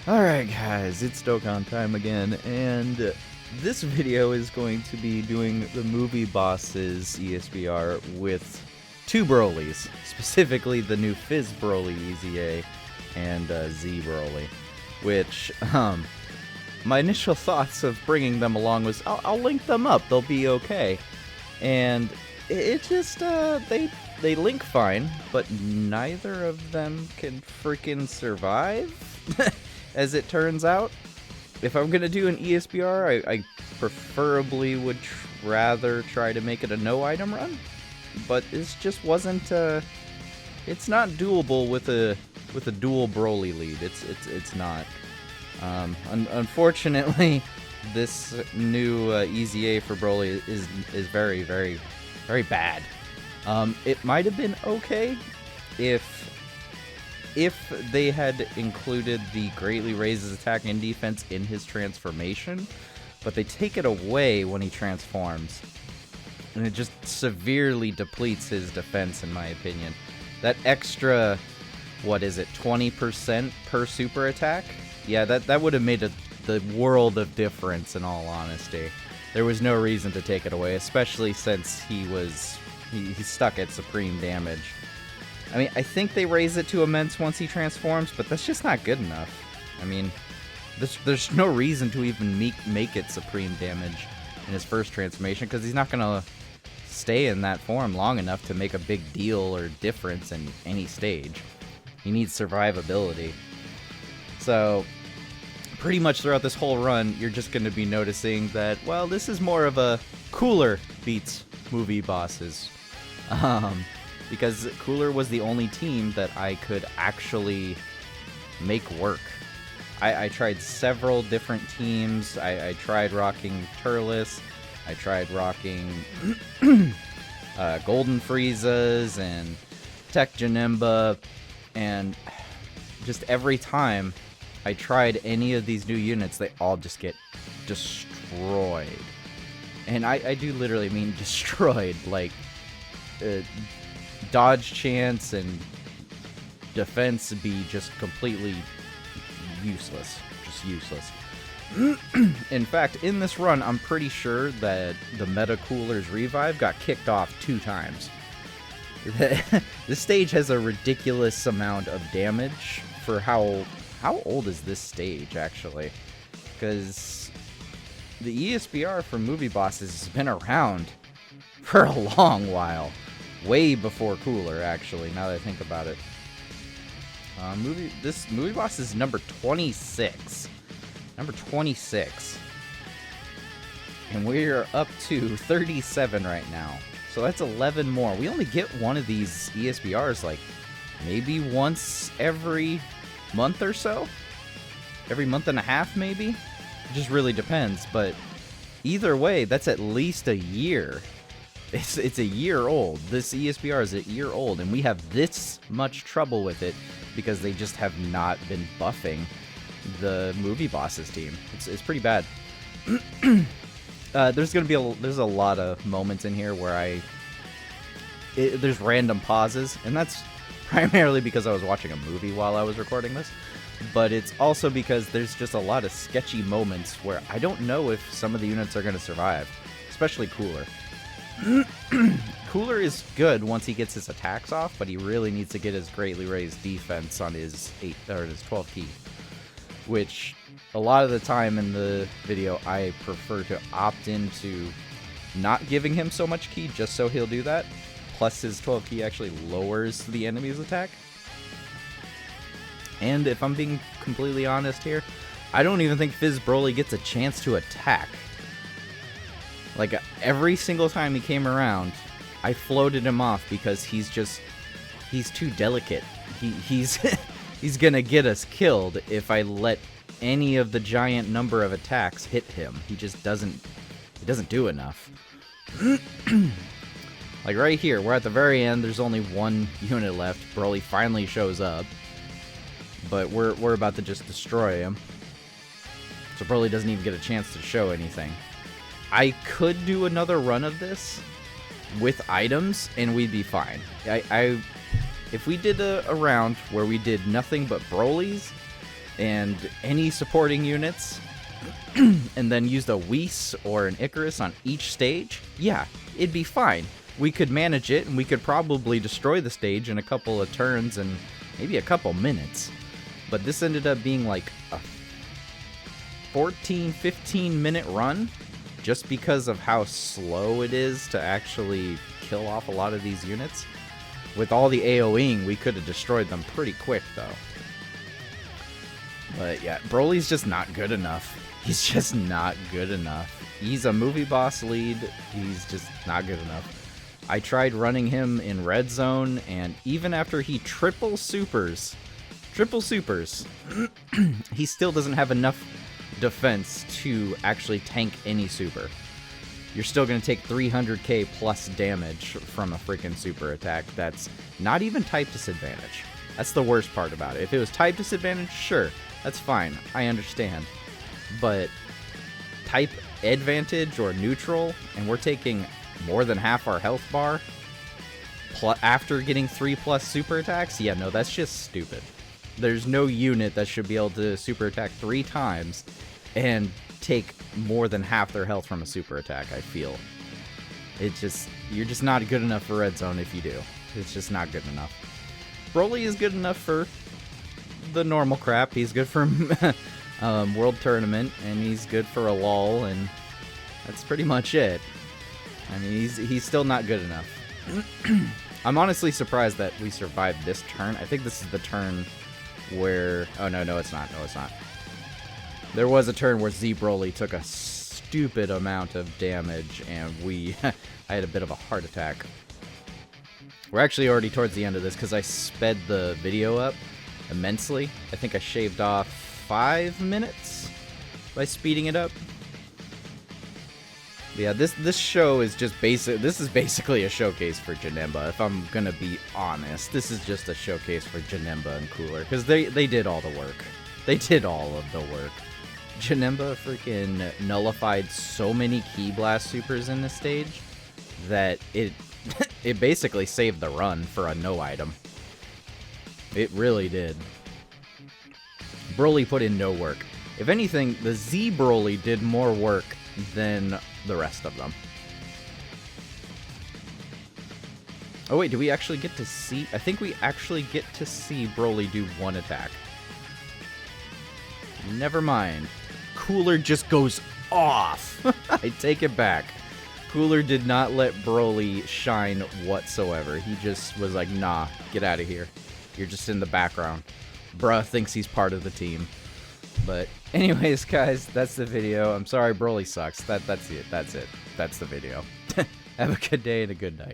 Alright guys, it's Dokkan time again, and this video is going to be doing the movie bosses ESBR with two Brolys, specifically the new Fizz Broly EZA and Z Broly, which, my initial thoughts of bringing them along was, I'll link them up, they'll be okay, and it just, they link fine, but neither of them can freaking survive. As it turns out, if I'm gonna do an ESBR, I preferably would rather try to make it a no item run. But this just wasn't. It's not doable with a dual Broly lead. It's not. Unfortunately, this new EZA for Broly is very bad. It might have been okay if they had included the greatly raises attack and defense in his transformation, but they take it away when he transforms, and it just severely depletes his defense, in my opinion. That extra, what is it, 20% per super attack? Yeah, that would have made the world of difference, in all honesty. There was no reason to take it away, especially since he's stuck at supreme damage. I mean, I think they raise it to immense once he transforms, but that's just not good enough. I mean, there's no reason to even make it supreme damage in his first transformation, because he's not going to stay in that form long enough to make a big deal or difference in any stage. He needs survivability. So, pretty much throughout this whole run, you're just going to be noticing that, well, this is more of a Cooler beats movie bosses. Because Cooler was the only team that I could actually make work. I tried several different teams. I tried rocking Turles. I tried rocking Golden Friezas and Tech Janemba. And just every time I tried any of these new units, they all just get destroyed. And I do literally mean destroyed. Like, dodge chance and defense be just completely useless. Just useless. In fact, in this run, I'm pretty sure that the Meta Cooler's revive got kicked off 2 times. This stage has a ridiculous amount of damage for how old is this stage, actually? Because the ESBR for movie bosses has been around for a long while. Way before Cooler, actually, now that I think about it. This movie boss is number 26. Number 26. And we're up to 37 right now. So that's 11 more. We only get one of these ESBRs, like, maybe once every month or so? Every month and a half, maybe? It just really depends, but either way, that's at least a year. It's a year old. This ESBR is a year old, and we have this much trouble with it because they just have not been buffing the movie bosses team. It's pretty bad. There's a lot of moments in here where there's random pauses, and that's primarily because I was watching a movie while I was recording this. But it's also because there's just a lot of sketchy moments where I don't know if some of the units are going to survive, especially Cooler. Cooler is good once he gets his attacks off, but he really needs to get his greatly raised defense on his 12 key, which a lot of the time in the video I prefer to opt into not giving him so much key just so he'll do that. Plus his 12 key actually lowers the enemy's attack. And if I'm being completely honest here, I don't even think Fizz Broly gets a chance to attack. Like, every single time he came around, I floated him off because he's too delicate. He's gonna get us killed if I let any of the giant number of attacks hit him. He doesn't do enough. Like right here, we're at the very end, there's only one unit left. Broly finally shows up. But we're about to just destroy him. So Broly doesn't even get a chance to show anything. I could do another run of this with items, and we'd be fine. If we did a round where we did nothing but Brolys, and any supporting units, and then used a Whis or an Icarus on each stage, yeah, it'd be fine. We could manage it, and we could probably destroy the stage in a couple of turns and maybe a couple minutes. But this ended up being like a 14, 15-minute run, just because of how slow it is to actually kill off a lot of these units. With all the AoEing, we could have destroyed them pretty quick, though. But yeah, Broly's just not good enough. He's just not good enough. He's a movie boss lead. He's just not good enough. I tried running him in red zone, and even after he triple supers, he still doesn't have enough defense to actually tank any super. You're still going to take 300k plus damage from a freaking super attack that's not even type disadvantage. That's the worst part about it. If it was type disadvantage, sure, that's fine. I understand. But type advantage or neutral, and we're taking more than half our health bar after getting 3+ super attacks? Yeah, no, that's just stupid. There's no unit that should be able to super attack 3 times and take more than half their health from a super attack, I feel. You're just not good enough for red zone if you do. It's just not good enough. Broly is good enough for the normal crap. He's good for World Tournament, and he's good for a lull, and that's pretty much it. I mean, he's still not good enough. I'm honestly surprised that we survived this turn. I think this is the turn where... Oh, no, it's not. No, it's not. There was a turn where Broly took a stupid amount of damage, and I had a bit of a heart attack. We're actually already towards the end of this, because I sped the video up immensely. I think I shaved off 5 minutes by speeding it up. Yeah, this show is just basic. This is basically a showcase for Janemba, if I'm gonna be honest. This is just a showcase for Janemba and Cooler, because they did all the work. They did all of the work. Janemba freaking nullified so many Ki Blast supers in this stage that it basically saved the run for a no item. It really did. Broly put in no work. If anything, the Z Broly did more work than the rest of them. Oh wait, do we actually get to see? I think we actually get to see Broly do one attack. Never mind. Cooler just goes off. I take it back. Cooler did not let Broly shine whatsoever. He just was like, nah, get out of here. You're just in the background. Bruh thinks he's part of the team. But anyways, guys, that's the video. I'm sorry Broly sucks. That's it. That's it. That's the video. Have a good day and a good night.